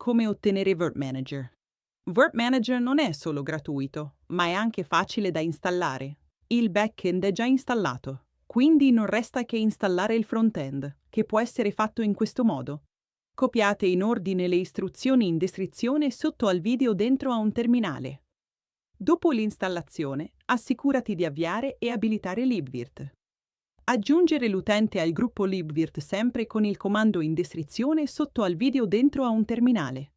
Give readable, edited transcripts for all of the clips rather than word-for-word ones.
Come ottenere Virt Manager. Virt Manager non è solo gratuito, ma è anche facile da installare. Il backend è già installato, quindi non resta che installare il frontend, che può essere fatto in questo modo. Copiate in ordine le istruzioni in descrizione sotto al video dentro a un terminale. Dopo l'installazione, assicurati di avviare e abilitare LibVirt. Aggiungere l'utente al gruppo LibVirt sempre con il comando in descrizione sotto al video dentro a un terminale.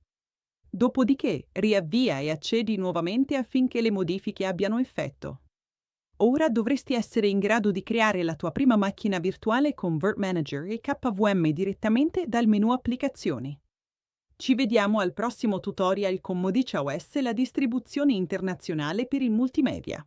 Dopodiché, riavvia e accedi nuovamente affinché le modifiche abbiano effetto. Ora dovresti essere in grado di creare la tua prima macchina virtuale con Virt Manager e KVM direttamente dal menu Applicazioni. Ci vediamo al prossimo tutorial con Modicia OS, la distribuzione internazionale per il multimedia.